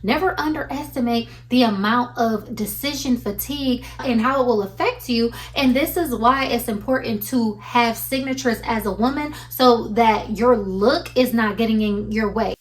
never underestimate the amount of decision fatigue and how it will affect you. And this is why it's important to have signatures as a woman so that your look is not getting in your way.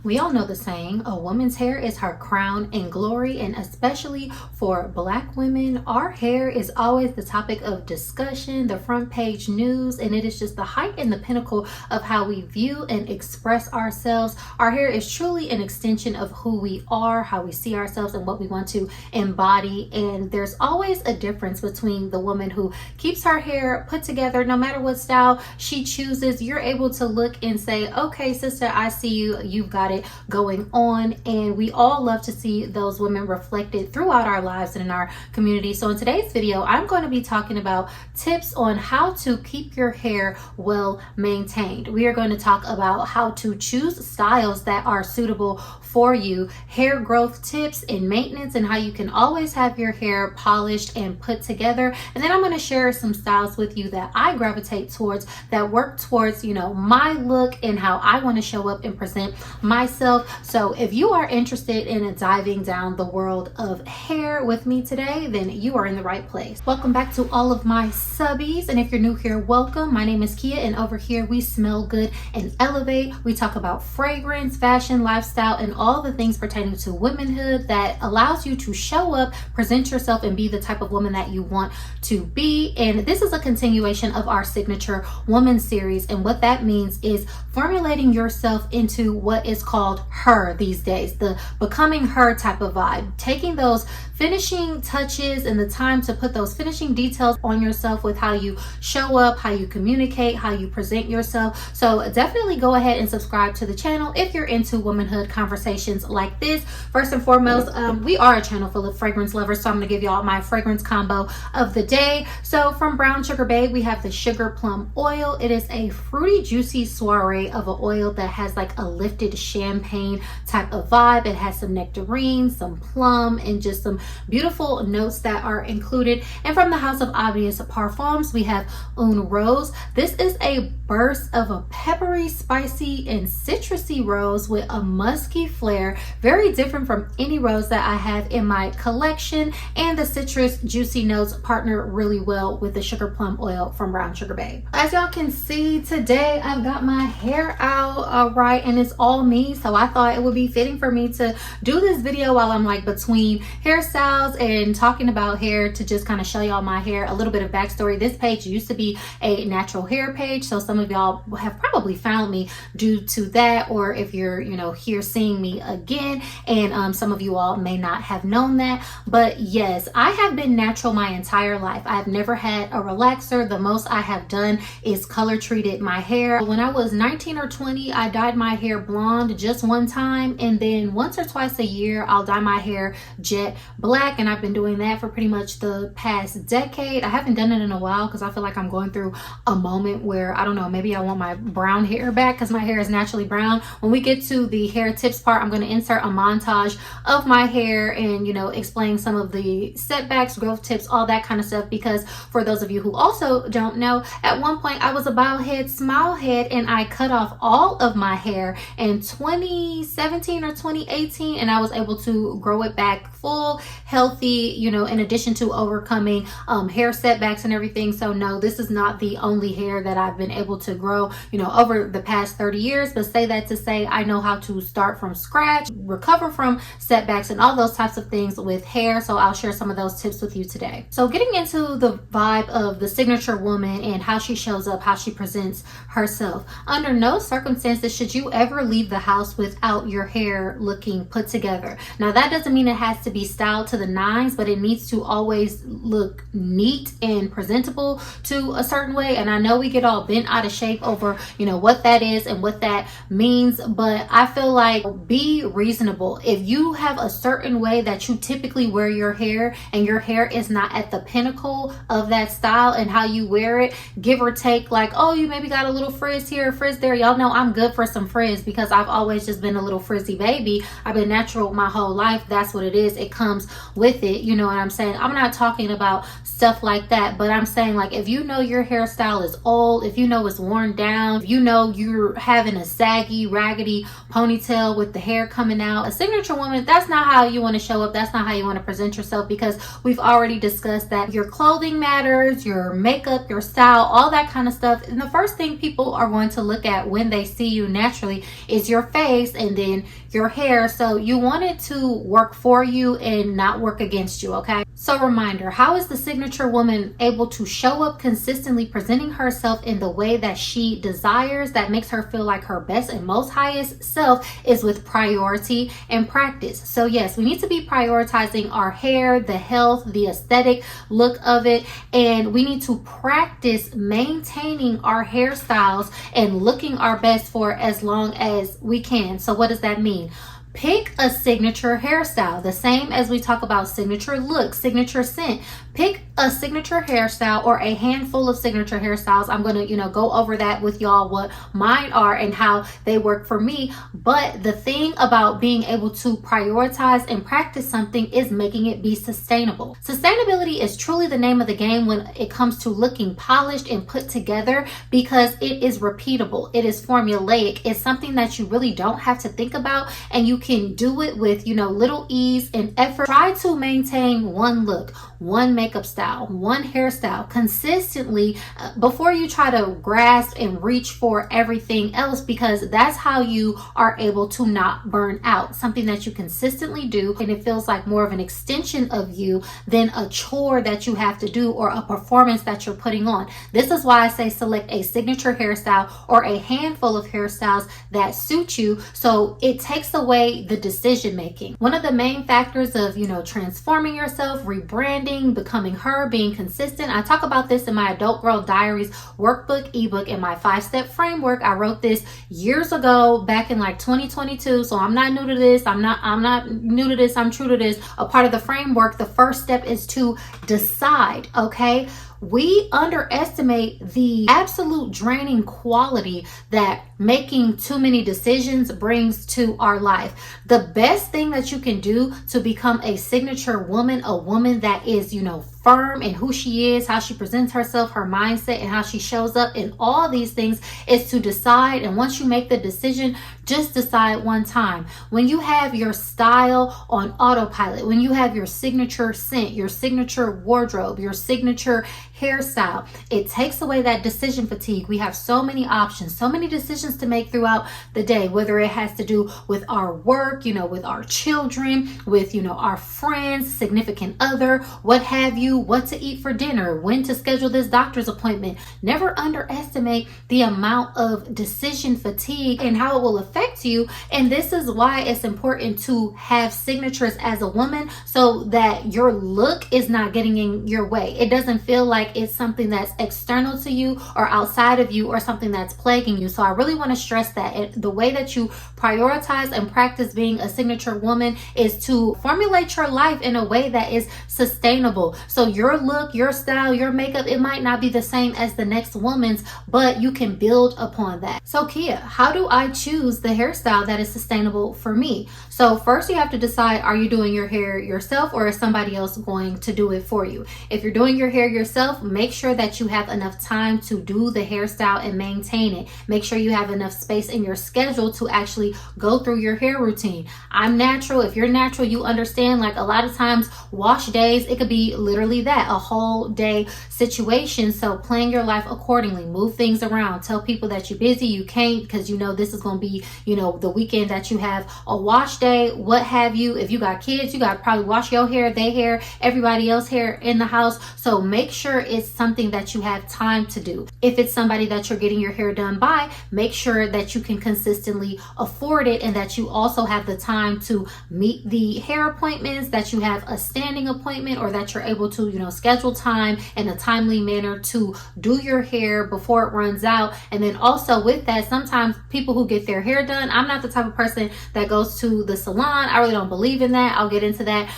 We all know the saying, a woman's hair is her crown and glory, and especially for Black women, our hair is always the topic of discussion, the front page news, and it is just the height and the pinnacle of how we view and express ourselves. Our hair is truly an extension of who we are, how we see ourselves, and what we want to embody. And there's always a difference between the woman who keeps her hair put together, no matter what style she chooses. You're able to look and say, okay, sister, I see you, you've got it going on. And we all love to see those women reflected throughout our lives and in our community. So in today's video, I'm going to be talking about tips on how to keep your hair well maintained. We are going to talk about how to choose styles that are suitable for you, hair growth tips and maintenance, and how you can always have your hair polished and put together. And then I'm going to share some styles with you that I gravitate towards, that work towards, my look and how I want to show up and present myself. So if you are interested in diving down the world of hair with me today, then you are in the right place. Welcome back to all of my subbies. And if you're new here, welcome. My name is Kiya, and over here we smell good and elevate. We talk about fragrance, fashion, lifestyle, and all the things pertaining to womanhood that allows you to show up, present yourself, and be the type of woman that you want to be. And this is a continuation of our signature woman series. And what that means is formulating yourself into what is called her these days, the becoming her type of vibe, taking those finishing touches and the time to put those finishing details on yourself with how you show up, how you communicate, how you present yourself. So definitely go ahead and subscribe to the channel if you're into womanhood conversations like this. First and foremost, we are a channel full of fragrance lovers, so I'm going to give y'all my fragrance combo of the day. So from Brown Sugar Babe, we have the Sugar Plum oil. It is a fruity, juicy soiree of an oil that has like a lifted champagne type of vibe. It has some nectarine, some plum, and just some beautiful notes that are included. And from the House of Obvious Parfums, we have Un Rose. This is a burst of a peppery, spicy, and citrusy rose with a musky flair, very different from any rose that I have in my collection. And the citrus juicy notes partner really well with the Sugar Plum oil from Brown Sugar Babe. As y'all can see today, I've got my hair out right, and it's all me, so I thought it would be fitting for me to do this video while I'm like between hairstyles and talking about hair, to just kind of show y'all my hair, a little bit of backstory. This page used to be a natural hair page, so some of y'all have probably found me due to that, or if you're here seeing me again, and some of you all may not have known that. But yes, I have been natural my entire life. I've never had a relaxer. The most I have done is color treated my hair. When I was 19 or 20, I dyed my hair blonde just one time, and then once or twice a year I'll dye my hair jet black, and I've been doing that for pretty much the past decade. I haven't done it in a while because I feel like I'm going through a moment where, I don't know, maybe I want my brown hair back because my hair is naturally brown. When we get to the hair tips part, I'm going to insert a montage of my hair and explain some of the setbacks, growth tips, all that kind of stuff, because for those of you who also don't know, at one point I was a bald head, smile head, and I cut off all of my hair in 2017 or 2018, and I was able to grow it back full, healthy, in addition to overcoming hair setbacks and everything. So no, this is not the only hair that I've been able to grow over the past 30 years, but say that to say I know how to start from scratch, recover from setbacks, and all those types of things with hair. So I'll share some of those tips with you today. So getting into the vibe of the signature woman and how she shows up, how she presents herself. Under no circumstances should you ever leave the house without your hair looking put together. Now that doesn't mean it has to be styled to the nines, but it needs to always look neat and presentable to a certain way. And I know we get all bent out of shape over what that is and what that means, but I feel like be reasonable. If you have a certain way that you typically wear your hair and your hair is not at the pinnacle of that style and how you wear it, give or take, like, oh, you maybe got a little frizz here, frizz there. Y'all know I'm good for some frizz because I've always always just been a little frizzy baby. I've been natural my whole life. That's what it is. It comes with it. You know what I'm saying? I'm not talking about stuff like that, but I'm saying, like, if you know your hairstyle is old, if you know it's worn down, if you know you're having a saggy, raggedy ponytail with the hair coming out, a signature woman, that's not how you want to show up. That's not how you want to present yourself, because we've already discussed that your clothing matters, your makeup, your style, all that kind of stuff. And the first thing people are going to look at when they see you naturally is your face and then your hair. So you want it to work for you and not work against you, okay? So reminder, how is the signature woman able to show up consistently, presenting herself in the way that she desires, that makes her feel like her best and most highest self, is with priority and practice. So yes, we need to be prioritizing our hair, the health, the aesthetic look of it, and we need to practice maintaining our hairstyles and looking our best for as long as we can. So what does that mean? Pick a signature hairstyle, the same as we talk about signature look, signature scent. Pick a signature hairstyle or a handful of signature hairstyles. I'm going to, go over that with y'all, what mine are and how they work for me. But the thing about being able to prioritize and practice something is making it be sustainable. Sustainability is truly the name of the game when it comes to looking polished and put together, because it is repeatable. It is formulaic. It's something that you really don't have to think about, and you can do it with, little ease and effort. Try to maintain one look, one makeup style, one hairstyle consistently before you try to grasp and reach for everything else, because that's how you are able to not burn out. Something that you consistently do, and it feels like more of an extension of you than a chore that you have to do or a performance that you're putting on. This is why I say select a signature hairstyle or a handful of hairstyles that suit you, so it takes away the decision making. One of the main factors of, transforming yourself, rebranding, becoming her, being consistent. I talk about this in my Adult Girl Diaries workbook, ebook, and my 5-step framework. I wrote this years ago, back in like 2022. So I'm not new to this. I'm not new to this. I'm true to this. A part of the framework, the first step is to decide, okay? We underestimate the absolute draining quality that making too many decisions brings to our life. The best thing that you can do to become a signature woman, a woman that is, firm in who she is, how she presents herself, her mindset, and how she shows up in all these things, is to decide. And once you make the decision, just decide one time. When you have your style on autopilot, when you have your signature scent, your signature wardrobe, your signature hairstyle, it takes away that decision fatigue. We have so many options, so many decisions to make throughout the day, whether it has to do with our work, with our children, with, our friends, significant other, what have you, what to eat for dinner, when to schedule this doctor's appointment. Never underestimate the amount of decision fatigue and how it will affect you. And this is why it's important to have signatures as a woman, so that your look is not getting in your way. It doesn't feel like it's something that's external to you or outside of you or something that's plaguing you. So I really want to stress that the way that you prioritize and practice being a signature woman is to formulate your life in a way that is sustainable. So your look, your style, your makeup, it might not be the same as the next woman's, but you can build upon that. So Kiya, how do I choose the hairstyle that is sustainable for me? So first you have to decide, are you doing your hair yourself or is somebody else going to do it for you? If you're doing your hair yourself, make sure that you have enough time to do the hairstyle and maintain it. Make sure you have enough space in your schedule to actually go through your hair routine. I'm natural. If you're natural, you understand, like, a lot of times wash days, it could be literally that, a whole day situation. So plan your life accordingly, move things around, tell people that you're busy, you can't, because this is going to be, the weekend that you have a wash day, what have you. If you got kids, you got to probably wash your hair, their hair, everybody else's hair in the house. So make sure it's something that you have time to do. If it's somebody that you're getting your hair done by, make sure that you can consistently afford it and that you also have the time to meet the hair appointments, that you have a standing appointment, or that you're able to, schedule time in a timely manner to do your hair before it runs out. And then also with that, sometimes people who get their hair done, I'm not the type of person that goes to the salon. I really don't believe in that. I'll get into that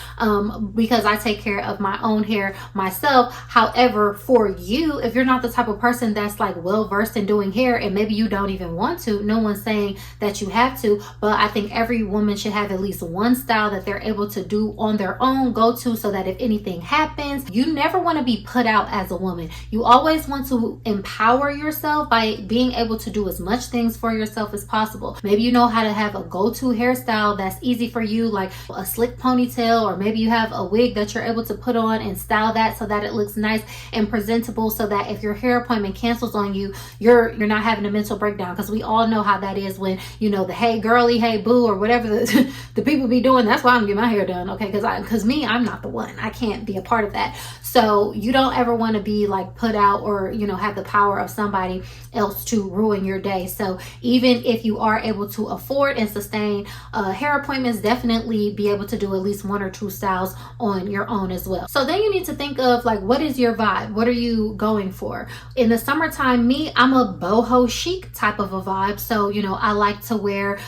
because I take care of my own hair myself. However, for you, if you're not the type of person that's like well versed in doing hair, and maybe you don't even want to, no one's saying that you have to, but I think every woman should have at least one style that they're able to do on their own, go to, so that if anything happens, you never want to be put out as a woman. You always want to empower yourself by being able to do as much things for yourself as possible. Maybe you know how to have a go-to hairstyle that's easy for you, like a slick ponytail, or maybe you have a wig that you're able to put on and style that so that it looks nice and presentable, so that if your hair appointment cancels on you, you're not having a mental breakdown. Because we all know how that is when, you know, the hey girly, hey boo, or whatever the people be doing. That's why I'm getting my hair done, okay? Because I'm not the one. I can't be a part of that. So you don't ever want to be like put out, or, you know, have the power of somebody else to ruin your day. So even if you are able to afford and sustain hair appointments, definitely be able to do at least 1 or 2 styles on your own as well. So then you need to think of like, what is your vibe? What are you going for? In the summertime, I'm a boho chic type of a vibe. So, you know, I like to wear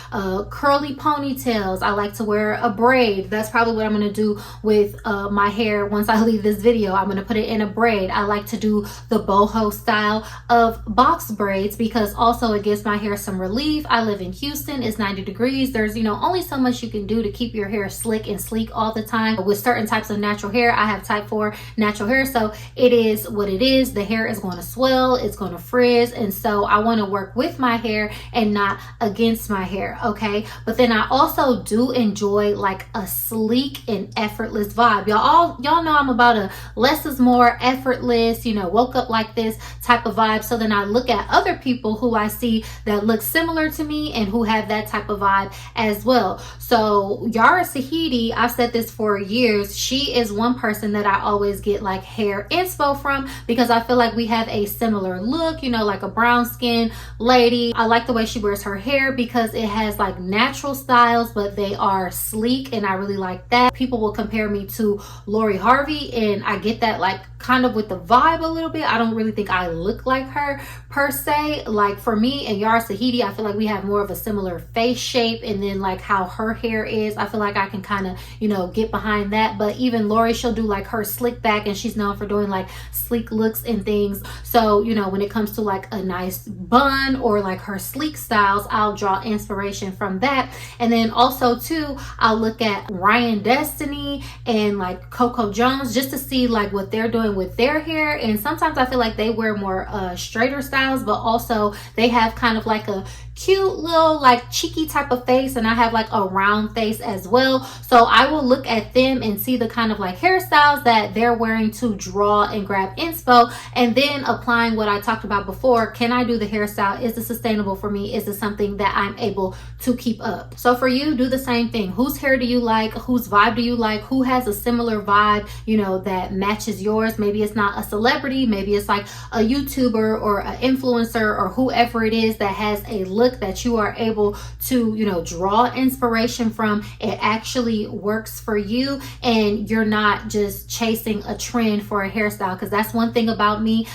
curly ponytails. I like to wear a braid. That's probably what I'm going to do with my hair once I leave this video. I'm going to put it in a braid. I like to do the boho style of box braids because also it gives my hair some relief. I live in Houston. It's 90 degrees. There's, you know, only so much you can do to keep your hair slick and sleek all the time. With certain types of natural hair, I have type 4 natural hair, so it is what it is. The hair is going to swell, it's going to frizz, and so I want to work with my hair and not against my hair, okay? But then I also do enjoy like a sleek and effortless vibe. Y'all know I'm about a less is more, effortless, you know, woke up like this type of vibe. So then I look at other people who I see that look similar to me and who have that type of vibe as well. So Yara Sahidi, I've said this for years, she is one person that I always get like hair inspo from because I feel like we have a similar look, you know, like a brown skin lady. I like the way she wears her hair because it has like natural styles, but they are sleek, and I really like that. People will compare me to Lori Harvey, and I get that like kind of with the vibe a little bit. I don't really think I look like her per se. Like for me and Yara Sahidi, I feel like we have more of a similar face shape, and then like how her hair is, I feel like I can kind of, you know, get behind that. But even Lori, she'll do like her slick back, and she's known for doing like sleek looks and things. So, you know, when it comes to like a nice bun or like her sleek styles, I'll draw inspiration from that. And then also too, I'll look at Ryan Destiny and like Coco Jones just to see like what they're doing with their hair. And sometimes I feel like they wear more straighter styles, but also they have kind of like a cute little like cheeky type of face, and I have like a round face as well. So I will look at them and see the kind of like hairstyles that they're wearing to draw and grab inspo, and then applying what I talked about before. Can I do the hairstyle? Is it sustainable for me? Is it something that I'm able to keep up? So for you, do the same thing. Whose hair do you like? Whose vibe do you like? Who has a similar vibe, you know, that matches yours? Maybe it's not a celebrity, maybe it's like a YouTuber or an influencer or whoever it is that has a look that you are able to, you know, draw inspiration from. It actually works for you, and you're not just chasing a trend for a hairstyle. Because that's one thing about me,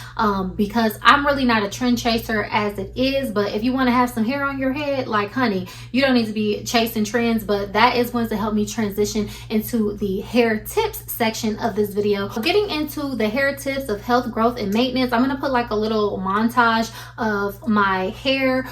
because I'm really not a trend chaser as it is. But if you want to have some hair on your head, like honey, you don't need to be chasing trends. But that is going to help me transition into the hair tips section of this video. Getting into the hair tips of health, growth, and maintenance, I'm going to put like a little montage of my hair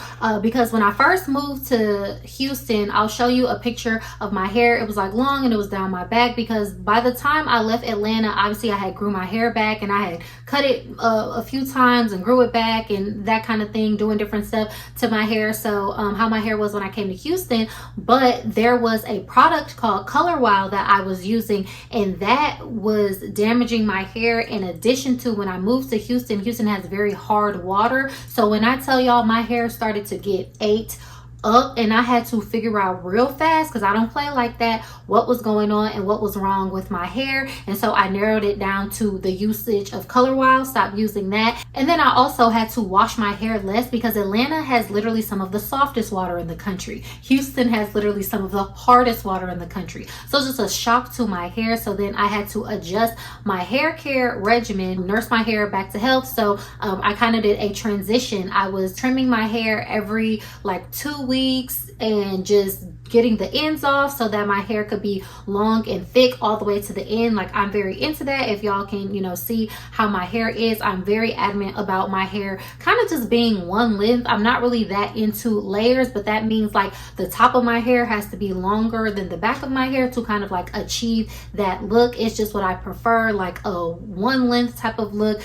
because when I first moved to Houston, I'll show you a picture of my hair. It was like long and it was down my back because by the time I left Atlanta, obviously I had grew my hair back and I had cut it a few times and grew it back and that kind of thing, doing different stuff to my hair. So how my hair was when I came to Houston, but there was a product called Color Wow that I was using, and that was damaging my hair. In addition to when I moved to Houston, Houston has very hard water. So when I tell y'all my hair started to get ate up, and I had to figure out real fast, because I don't play like that, what was going on and what was wrong with my hair. And so I narrowed it down to the usage of Color Wow, stopped using that. And then I also had to wash my hair less because Atlanta has literally some of the softest water in the country. Houston has literally some of the hardest water in the country. So it's just a shock to my hair. So then I had to adjust my hair care regimen, nurse my hair back to health. So I kind of did a transition. I was trimming my hair every like 2 weeks and just getting the ends off so that my hair could be long and thick all the way to the end. Like, I'm very into that. If y'all can, you know, see how my hair is, I'm very adamant about my hair kind of just being one length. I'm not really that into layers, but that means like the top of my hair has to be longer than the back of my hair to kind of like achieve that look. It's just what I prefer, like a one length type of look,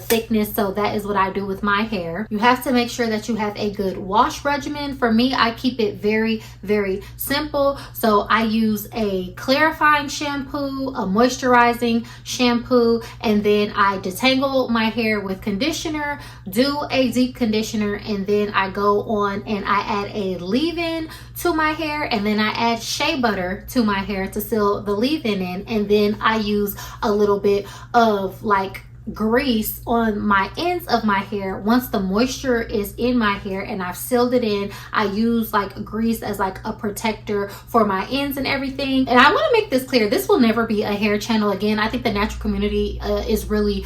thickness. So that is what I do with my hair. You have to make sure that you have a good wash regimen. For me, I keep it very, very simple. So I use a clarifying shampoo, a moisturizing shampoo, and then I detangle my hair with conditioner, do a deep conditioner, and then I go on and I add a leave-in to my hair, and then I add shea butter to my hair to seal the leave-in in, and then I use a little bit of like grease on my ends of my hair. Once the moisture is in my hair and I've sealed it in, I use like grease as like a protector for my ends and everything. And I want to make this clear, this will never be a hair channel again. I think the natural community is really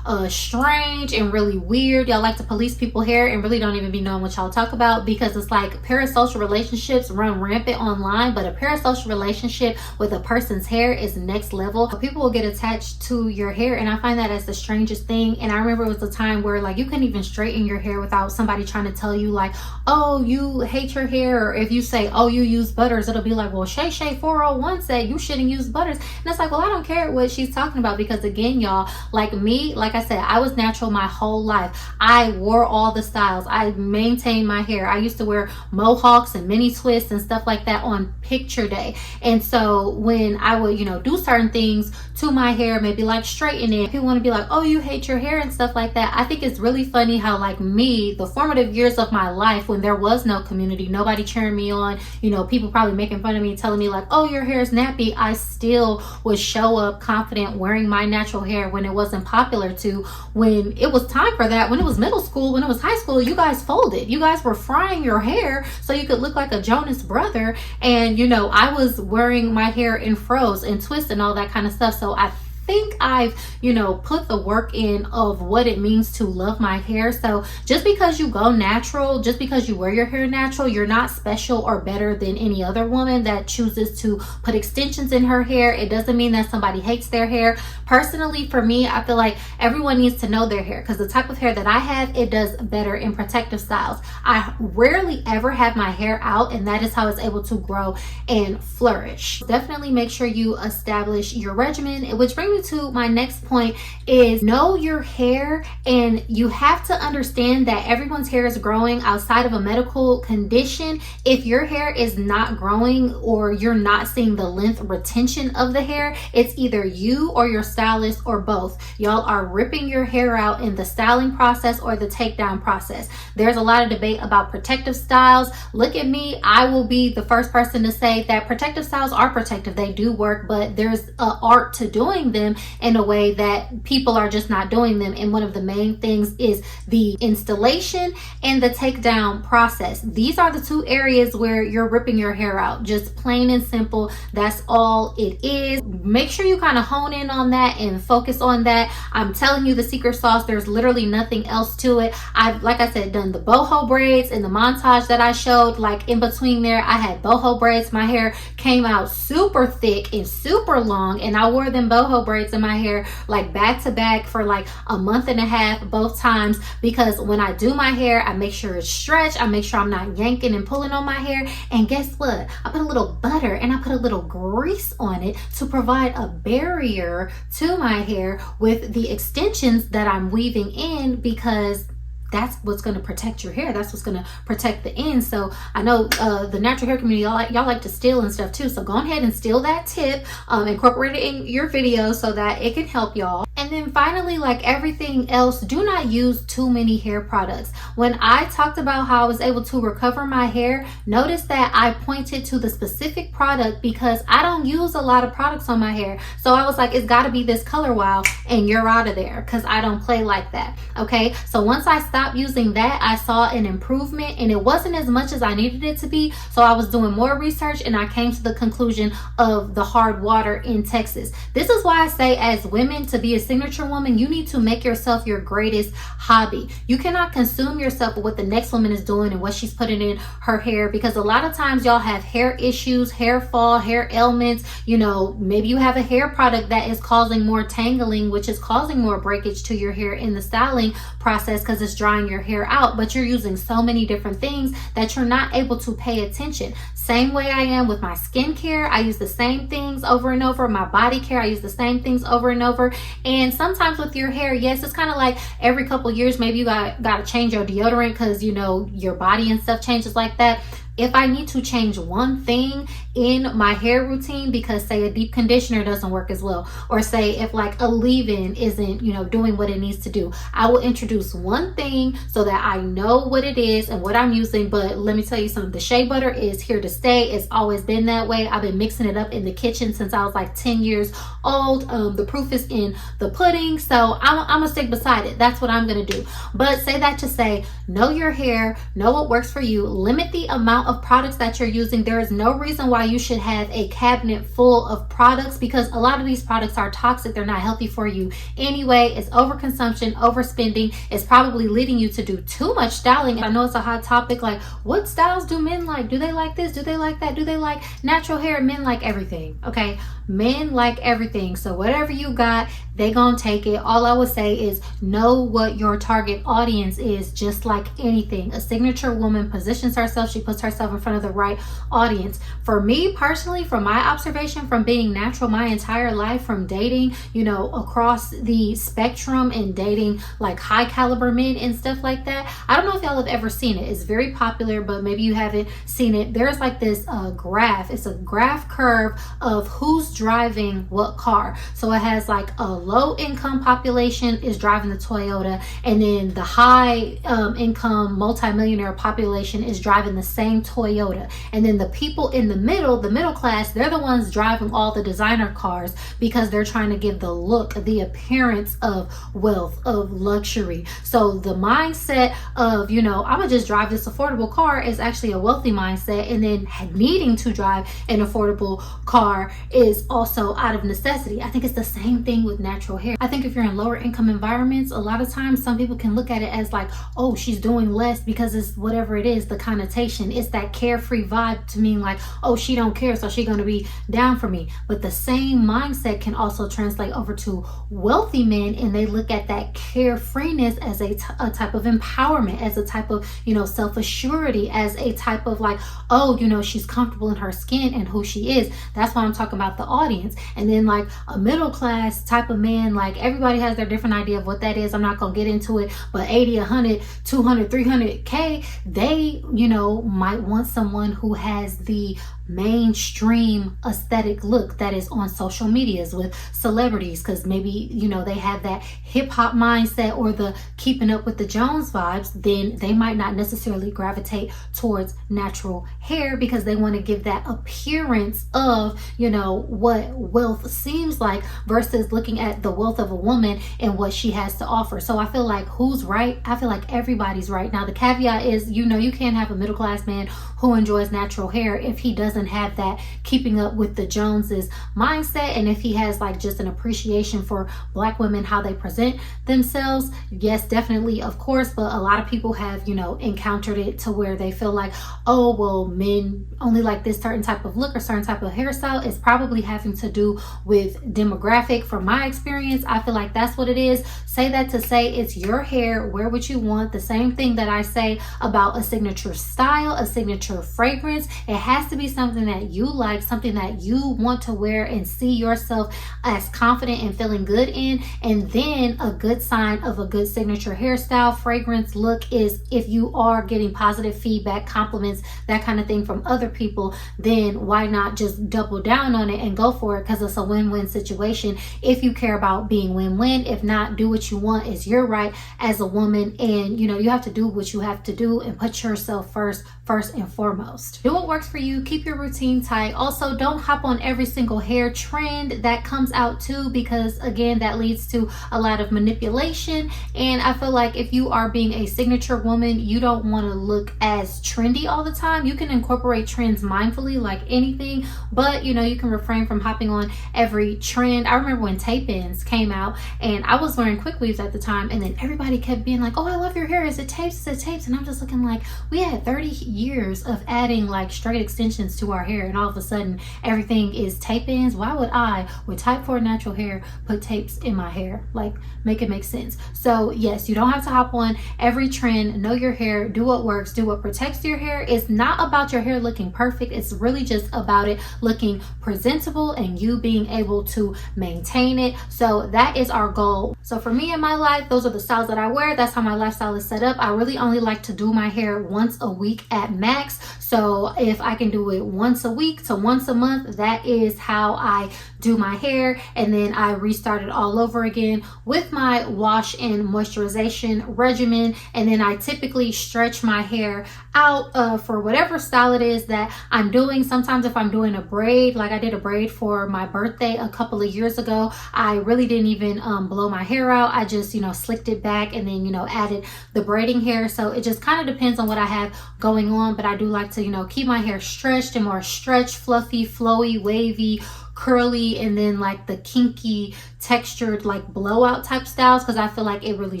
strange and really weird. Y'all like to police people's hair and really don't even be knowing what y'all talk about, because it's like parasocial relationships run rampant online, but a parasocial relationship with a person's hair is next level. People will get attached to your hair, and I find that as the strangest thing. And I remember it was a time where like you couldn't even straighten your hair without somebody trying to tell you like, oh, you hate your hair. Or if you say, oh, you use butters, it'll be like, well, Shay 401 said you shouldn't use butters. And it's like, well, I don't care what she's talking about, because again, y'all, like me, like I said, I was natural my whole life. I wore all the styles. I maintained my hair. I used to wear mohawks and mini twists and stuff like that on picture day. And so when I would, you know, do certain things to my hair, maybe like straighten it, people want to be like, oh, you hate your hair and stuff like that. I think it's really funny how like me, the formative years of my life when there was no community, nobody cheering me on, you know, people probably making fun of me, telling me like, oh, your hair is nappy, I still would show up confident wearing my natural hair when it wasn't popular to. When it was time for that, when it was middle school, when it was high school, you guys folded. You guys were frying your hair so you could look like a Jonas brother. And you know, I was wearing my hair in froze and twists and all that kind of stuff. So I think I've, you know, put the work in of what it means to love my hair. So just because you go natural, just because you wear your hair natural, you're not special or better than any other woman that chooses to put extensions in her hair. It doesn't mean that somebody hates their hair. Personally, for me, I feel like everyone needs to know their hair, because the type of hair that I have, it does better in protective styles. I rarely ever have my hair out, and that is how it's able to grow and flourish. Definitely make sure you establish your regimen, which brings me to my next point is know your hair. And you have to understand that everyone's hair is growing outside of a medical condition. If your hair is not growing or you're not seeing the length retention of the hair, it's either you or your stylist or both. Y'all are ripping your hair out in the styling process or the takedown process. There's a lot of debate about protective styles. Look at me, I will be the first person to say that protective styles are protective. They do work, but there's an art to doing them in a way that people are just not doing them. And one of the main things is the installation and the takedown process. These are the two areas where you're ripping your hair out, just plain and simple. That's all it is. Make sure you kind of hone in on that and focus on that. I'm telling you the secret sauce. There's literally nothing else to it. I've, like I said, done the boho braids in the montage that I showed. Like in between there, I had boho braids. My hair came out super thick and super long, and I wore them boho braids in my hair like back to back for like a month and a half both times, because when I do my hair, I make sure it's stretched. I make sure I'm not yanking and pulling on my hair. And guess what? I put a little butter and I put a little grease on it to provide a barrier to my hair with the extensions that I'm weaving in, because that's what's going to protect your hair. That's what's going to protect the ends. So I know the natural hair community, y'all like to steal and stuff too. So go ahead and steal that tip, incorporate it in your video so that it can help y'all. And then finally, like everything else, do not use too many hair products. When I talked about how I was able to recover my hair, notice that I pointed to the specific product because I don't use a lot of products on my hair. So I was like, it's got to be this Color Wow, and you're out of there, because I don't play like that. Okay, so once I stopped using that, I saw an improvement, and it wasn't as much as I needed it to be. So I was doing more research, and I came to the conclusion of the hard water in Texas. This is why I say, as women, to be a signature woman, you need to make yourself your greatest hobby. You cannot consume yourself with what the next woman is doing and what she's putting in her hair, because a lot of times y'all have hair issues, hair fall, hair ailments. You know, maybe you have a hair product that is causing more tangling, which is causing more breakage to your hair in the styling process because it's drying your hair out, but you're using so many different things that you're not able to pay attention. Same way I am with my skincare. I use the same things over and over. My body care, I use the same things over and over. And sometimes with your hair, yes, it's kind of like every couple years, maybe you got to change your deodorant because, you know, your body and stuff changes like that. If I need to change one thing in my hair routine because, say, a deep conditioner doesn't work as well, or say if like a leave-in isn't, you know, doing what it needs to do, I will introduce one thing so that I know what it is and what I'm using. But let me tell you something, the shea butter is here to stay. It's always been that way. I've been mixing it up in the kitchen since I was like 10 years old. The proof is in the pudding, so I'm gonna stick beside it. That's what I'm gonna do. But say that to say, know your hair, know what works for you, limit the amount of products that you're using. There is no reason why you should have a cabinet full of products, because a lot of these products are toxic. They're not healthy for you anyway. It's overconsumption, overspending. It's probably leading you to do too much styling. I know it's a hot topic, like what styles do men like? Do they like this? Do they like that? Do they like natural hair? Men like everything, okay? Men like everything. So whatever you got, they gonna take it. All I would say is know what your target audience is, just like anything. A signature woman positions herself, she puts herself in front of the right audience. For me personally, from my observation, from being natural my entire life, from dating, you know, across the spectrum and dating like high caliber men and stuff like that. I don't know if y'all have ever seen it. It's very popular, but maybe you haven't seen it. There's like this graph. It's a graph curve of who's driving what car. So it has like a low income population is driving the Toyota, and then the high income multimillionaire population is driving the same Toyota. And then the people in the middle class, they're the ones driving all the designer cars because they're trying to give the look, the appearance of wealth, of luxury. So the mindset of, you know, I'm gonna just drive this affordable car is actually a wealthy mindset, and then needing to drive an affordable car is also out of necessity. I think it's the same thing with natural hair. I think if you're in lower income environments, a lot of times some people can look at it as like, oh, she's doing less because it's whatever it is, the connotation. It's that carefree vibe to mean like, oh, she don't care, so she's gonna be down for me. But the same mindset can also translate over to wealthy men, and they look at that carefreeness as a type of empowerment, as a type of, you know, self-assurity, as a type of like, oh, you know, she's comfortable in her skin and who she is. That's why I'm talking about the audience. And then like a middle class type of man, like everybody has their different idea of what that is. I'm not gonna get into it, but 80, 100, 200, 300K, they, you know, might want someone who has the mainstream aesthetic look that is on social medias with celebrities, because maybe, you know, they have that hip-hop mindset or the keeping up with the Jones vibes. Then they might not necessarily gravitate towards natural hair because they want to give that appearance of, you know, what wealth seems like, versus looking at the wealth of a woman and what she has to offer. So I feel like who's right? I feel like everybody's right. Now the caveat is, you know, you can't have a middle class man who enjoys natural hair if he doesn't have that keeping up with the Joneses mindset, and if he has like just an appreciation for Black women, how they present themselves. Yes, definitely, of course, but a lot of people have, you know, encountered it to where they feel like, oh, well, men only like this certain type of look or certain type of hairstyle. It's probably having to do with demographic. From my experience, I feel like that's what it is. Say that to say it's your hair, wear what you want. The same thing that I say about a signature style, a signature fragrance. It has to be something that you like, something that you want to wear and see yourself as confident and feeling good in. And then a good sign of a good signature hairstyle, fragrance, look is if you are getting positive feedback, compliments, that kind of thing from other people, then why not just double down on it and go for it, because it's a win-win situation if you care about being win-win. If not, do what you want. It's your right as a woman, and you know, you have to do what you have to do and put yourself first first and foremost. Do what works for you, keep your routine tight. Also, don't hop on every single hair trend that comes out too, because again, that leads to a lot of manipulation. And I feel like if you are being a signature woman, you don't want to look as trendy all the time. You can incorporate trends mindfully like anything, but you know, you can refrain from hopping on every trend. I remember when tape-ins came out and I was wearing quick weaves at the time, and then everybody kept being like, oh, I love your hair, is it tapes, is it tapes? And I'm just looking like, we had 30 years of adding like straight extensions to our hair, and all of a sudden everything is tape-ins. Why would I, with type 4 natural hair, put tapes in my hair? Like, make it make sense. So yes, you don't have to hop on every trend. Know your hair, do what works, do what protects your hair. It's not about your hair looking perfect, it's really just about it looking presentable and you being able to maintain it. So that is our goal. So for me in my life, those are the styles that I wear. That's how my lifestyle is set up. I really only like to do my hair once a week at max. So if I can do it once a week to once a month, that is how I do my hair. And then I restart it all over again with my wash and moisturization regimen. And then I typically stretch my hair out for whatever style it is that I'm doing. Sometimes if I'm doing a braid, like I did a braid for my birthday a couple of years ago, I really didn't even blow my hair out. I just, you know, slicked it back and then, you know, added the braiding hair. So it just kind of depends on what I have going on, but I do like to, you know, keep my hair stretched and more stretched, fluffy, flowy, wavy, curly, and then like the kinky textured like blowout type styles, because I feel like it really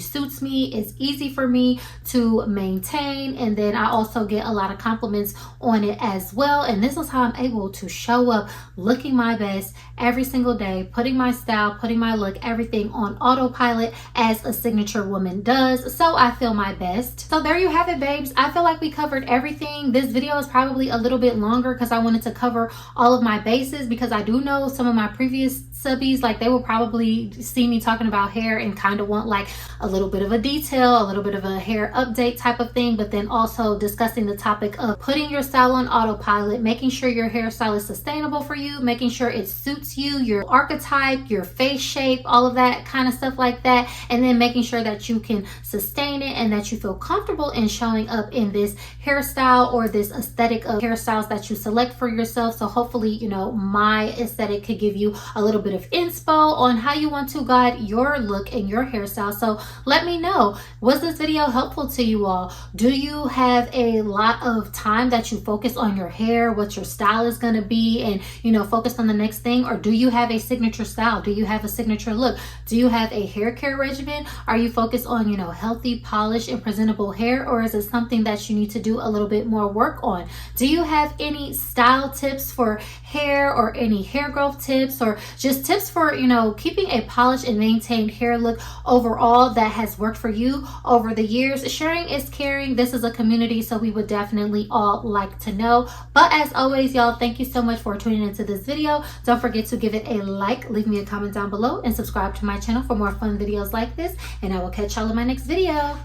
suits me. It's easy for me to maintain, and then I also get a lot of compliments on it as well. And this is how I'm able to show up looking my best every single day, putting my style, putting my look, everything on autopilot as a signature woman does, so I feel my best. So there you have it, babes. I feel like we covered everything. This video is probably a little bit longer because I wanted to cover all of my bases, because I do know some of my previous subbies, like they will probably see me talking about hair and kind of want like a little bit of a detail, a little bit of a hair update type of thing, but then also discussing the topic of putting your style on autopilot, making sure your hairstyle is sustainable for you, making sure it suits you, your archetype, your face shape, all of that kind of stuff like that, and then making sure that you can sustain it and that you feel comfortable in showing up in this hairstyle or this aesthetic of hairstyles that you select for yourself. So hopefully, you know, my aesthetic could give you a little bit of inspo on how you want to guide your look and your hairstyle. So let me know, was this video helpful to you all? Do you have a lot of time that you focus on your hair, what your style is going to be, and you know, focus on the next thing? Or do you have a signature style? Do you have a signature look? Do you have a hair care regimen? Are you focused on, you know, healthy, polished, and presentable hair? Or is it something that you need to do a little bit more work on? Do you have any style tips for hair, or any hair growth tips, or just tips for, you know, keeping a polished and maintained hair look overall that has worked for you over the years? Sharing is caring. This is a community, so we would definitely all like to know. But as always, y'all, thank you so much for tuning into this video. Don't forget to give it a like, leave me a comment down below, and subscribe to my channel for more fun videos like this. And I will catch y'all in my next video.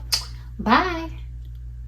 Bye.